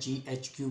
GHQ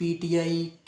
PTI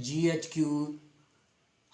GHQ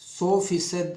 100%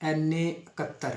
NA 71।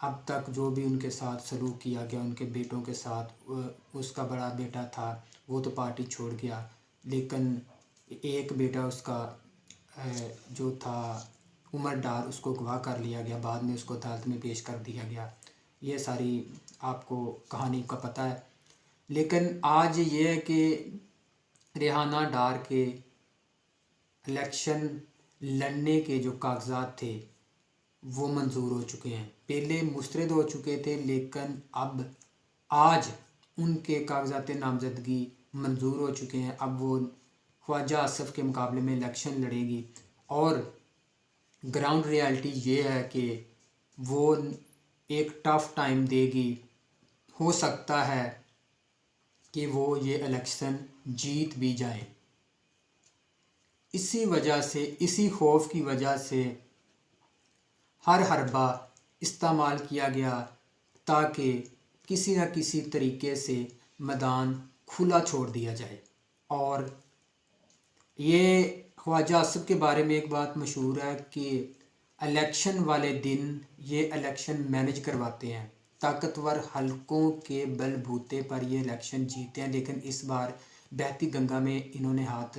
اب تک جو بھی ان کے ساتھ سلوک کیا گیا، ان کے بیٹوں کے ساتھ، اس کا بڑا بیٹا تھا وہ تو پارٹی چھوڑ گیا، لیکن ایک بیٹا اس کا جو تھا عمر ڈار، اس کو اغوا کر لیا گیا، بعد میں اس کو عدالت میں پیش کر دیا گیا۔ یہ ساری آپ کو کہانی کا پتہ ہے۔ لیکن آج یہ ہے کہ ریحانہ ڈار کے الیکشن لڑنے کے جو کاغذات تھے وہ منظور ہو چکے ہیں، پہلے مسترد ہو چکے تھے، لیکن اب آج ان کے کاغذات نامزدگی منظور ہو چکے ہیں۔ اب وہ خواجہ آصف کے مقابلے میں الیکشن لڑے گی، اور گراؤنڈ ریالٹی یہ ہے کہ وہ ایک ٹف ٹائم دے گی، ہو سکتا ہے کہ وہ یہ الیکشن جیت بھی جائیں۔ اسی وجہ سے، اسی خوف کی وجہ سے ہر حربہ استعمال کیا گیا تاکہ کسی نہ کسی طریقے سے میدان کھلا چھوڑ دیا جائے۔ اور یہ خواجہ آصف کے بارے میں ایک بات مشہور ہے کہ الیکشن والے دن یہ الیکشن مینج کرواتے ہیں، طاقتور حلقوں کے بل بوتے پر یہ الیکشن جیتے ہیں۔ لیکن اس بار بہتی گنگا میں انہوں نے ہاتھ،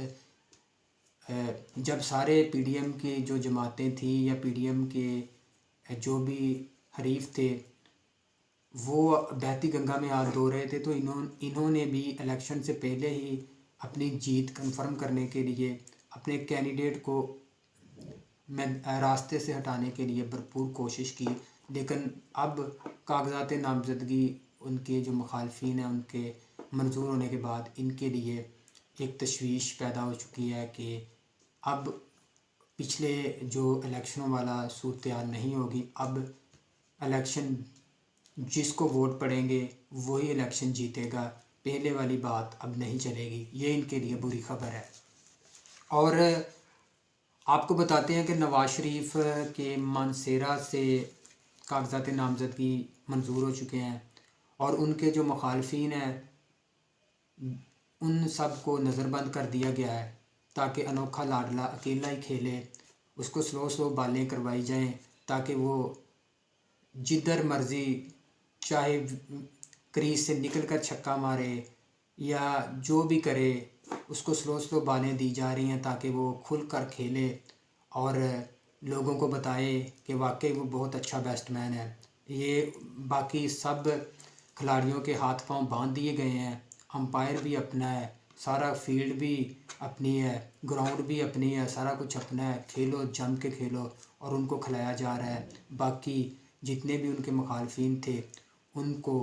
جب سارے پی ڈی ایم کی جو جماعتیں تھیں یا پی ڈی ایم کے جو بھی حریف تھے وہ بہتی گنگا میں ہاتھ دھو رہے تھے، تو انہوں نے بھی الیکشن سے پہلے ہی اپنی جیت کنفرم کرنے کے لیے اپنے کینڈیڈیٹ کو راستے سے ہٹانے کے لیے بھرپور کوشش کی۔ لیکن اب کاغذات نامزدگی ان کے جو مخالفین ہیں ان کے منظور ہونے کے بعد ان کے لیے ایک تشویش پیدا ہو چکی ہے کہ اب پچھلے جو الیکشنوں والا صورتحال نہیں ہوگی، اب الیکشن جس کو ووٹ پڑیں گے وہی الیکشن جیتے گا، پہلے والی بات اب نہیں چلے گی۔ یہ ان کے لیے بری خبر ہے۔ اور آپ کو بتاتے ہیں کہ نواز شریف کے مانسیرا سے کاغذات نامزدگی منظور ہو چکے ہیں، اور ان کے جو مخالفین ہیں ان سب کو نظر بند کر دیا گیا ہے تاکہ انوکھا لاڈلا اکیلا ہی کھیلے، اس کو سلو بالیں کروائی جائیں تاکہ وہ جدھر مرضی چاہے کریز سے نکل کر چھکا مارے یا جو بھی کرے، اس کو سلو بالیں دی جا رہی ہیں تاکہ وہ کھل کر کھیلے اور لوگوں کو بتائے کہ واقعی وہ بہت اچھا بیٹس مین ہے۔ یہ باقی سب کھلاڑیوں کے ہاتھ پاؤں باندھ دیے گئے ہیں، امپائر بھی اپنا ہے، سارا فیلڈ بھی اپنی ہے، گراؤنڈ بھی اپنی ہے، سارا کچھ اپنا ہے، کھیلو جم کے کھیلو، اور ان کو کھلایا جا رہا ہے۔ باقی جتنے بھی ان کے مخالفین تھے ان کو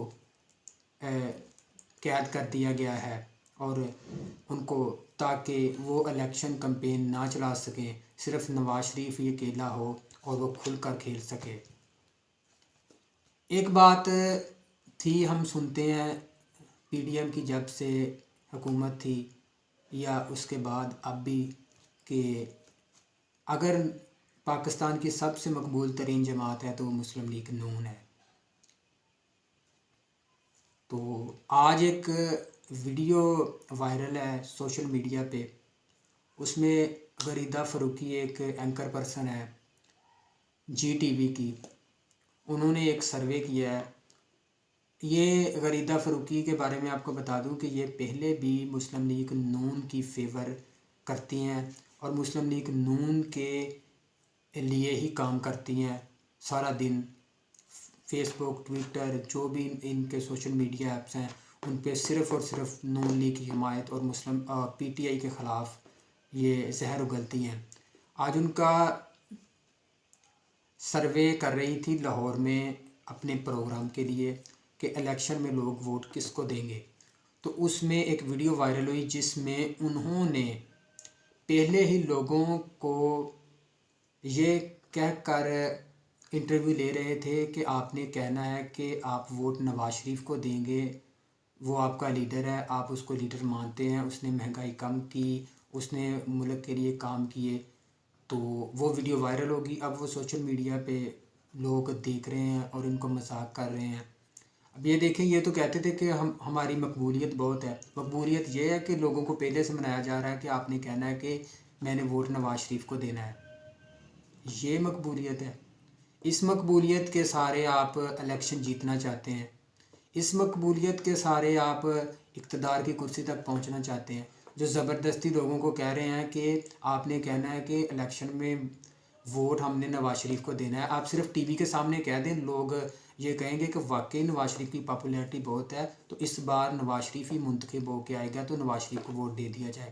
قید کر دیا گیا ہے، اور ان کو تاکہ وہ الیکشن کمپین نہ چلا سکیں، صرف نواز شریف ہی اکیلا ہو اور وہ کھل کر کھیل سکے۔ ایک بات تھی، ہم سنتے ہیں پی ڈی ایم کی جب سے حکومت تھی یا اس کے بعد اب بھی، کہ اگر پاکستان کی سب سے مقبول ترین جماعت ہے تو وہ مسلم لیگ نون ہے۔ تو آج ایک ویڈیو وائرل ہے سوشل میڈیا پہ، اس میں غریدہ فاروقی ایک اینکر پرسن ہے جی ٹی وی کی، انہوں نے ایک سروے کیا ہے۔ یہ غریدہ فاروقی کے بارے میں آپ کو بتا دوں کہ یہ پہلے بھی مسلم لیگ نون کی فیور کرتی ہیں اور مسلم لیگ نون کے لیے ہی کام کرتی ہیں سارا دن۔ فیس بک، ٹویٹر، جو بھی ان کے سوشل میڈیا ایپس ہیں ان پہ صرف اور صرف نون لیگ کی حمایت اور مسلم پی ٹی آئی کے خلاف یہ زہر اگلتی ہیں۔ آج ان کا سروے کر رہی تھی لاہور میں اپنے پروگرام کے لیے کہ الیکشن میں لوگ ووٹ کس کو دیں گے، تو اس میں ایک ویڈیو وائرل ہوئی جس میں انہوں نے پہلے ہی لوگوں کو یہ کہہ کر انٹرویو لے رہے تھے کہ آپ نے کہنا ہے کہ آپ ووٹ نواز شریف کو دیں گے، وہ آپ کا لیڈر ہے، آپ اس کو لیڈر مانتے ہیں، اس نے مہنگائی کم کی، اس نے ملک کے لیے کام کیے۔ تو وہ ویڈیو وائرل ہوگی، اب وہ سوشل میڈیا پہ لوگ دیکھ رہے ہیں اور ان کو مذاق کر رہے ہیں۔ اب یہ دیکھیں، یہ تو کہتے تھے کہ ہماری مقبولیت بہت ہے، مقبولیت یہ ہے کہ لوگوں کو پہلے سے منایا جا رہا ہے کہ آپ نے کہنا ہے کہ میں نے ووٹ نواز شریف کو دینا ہے، یہ مقبولیت ہے۔ اس مقبولیت کے سہارے آپ الیکشن جیتنا چاہتے ہیں، اس مقبولیت کے سہارے آپ اقتدار کی کرسی تک پہنچنا چاہتے ہیں، جو زبردستی لوگوں کو کہہ رہے ہیں کہ آپ نے کہنا ہے کہ الیکشن میں ووٹ ہم نے نواز شریف کو دینا ہے۔ آپ صرف ٹی وی کے سامنے کہہ دیں، لوگ یہ کہیں گے کہ واقعی نواز شریف کی پاپولیرٹی بہت ہے، تو اس بار نواز شریف ہی منتخب ہو کے آئے گا، تو نواز شریف کو ووٹ دے دیا جائے۔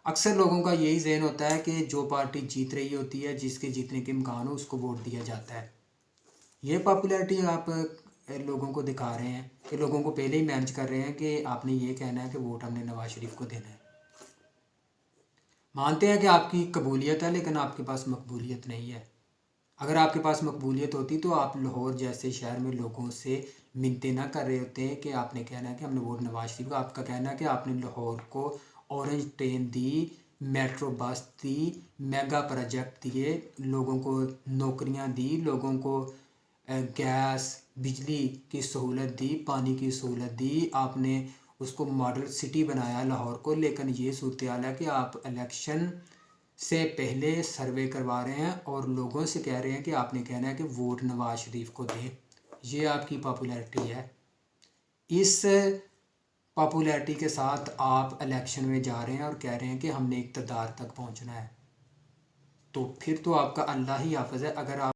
اکثر لوگوں کا یہی ذہن ہوتا ہے کہ جو پارٹی جیت رہی ہوتی ہے، جس کے جیتنے کے امکان ہو، اس کو ووٹ دیا جاتا ہے۔ یہ پاپولیرٹی آپ لوگوں کو دکھا رہے ہیں کہ لوگوں کو پہلے ہی مینج کر رہے ہیں کہ آپ نے یہ کہنا ہے کہ ووٹ ہم نے نواز شریف کو دینا ہے۔ مانتے ہیں کہ آپ کی قبولیت ہے، لیکن آپ کے پاس مقبولیت نہیں ہے۔ اگر آپ کے پاس مقبولیت ہوتی تو آپ لاہور جیسے شہر میں لوگوں سے منتیں نہ کر رہے ہوتے کہ آپ نے کہنا ہے کہ ہم نے ووٹ نواز شریف کو۔ آپ کا کہنا ہے کہ آپ نے لاہور کو اورنج ٹرین دی، میٹرو بس دی، میگا پروجیکٹ دیے، لوگوں کو نوکریاں دی، لوگوں کو گیس بجلی کی سہولت دی، پانی کی سہولت دی، آپ نے اس کو ماڈل سٹی بنایا لاہور کو۔ لیکن یہ صورتحال ہے کہ آپ الیکشن سے پہلے سروے کروا رہے ہیں اور لوگوں سے کہہ رہے ہیں کہ آپ نے کہنا ہے کہ ووٹ نواز شریف کو دیں۔ یہ آپ کی پاپولیرٹی ہے۔ اس پاپولیرٹی کے ساتھ آپ الیکشن میں جا رہے ہیں اور کہہ رہے ہیں کہ ہم نے اقتدار تک پہنچنا ہے، تو پھر تو آپ کا اللہ ہی حافظ ہے۔ اگر آپ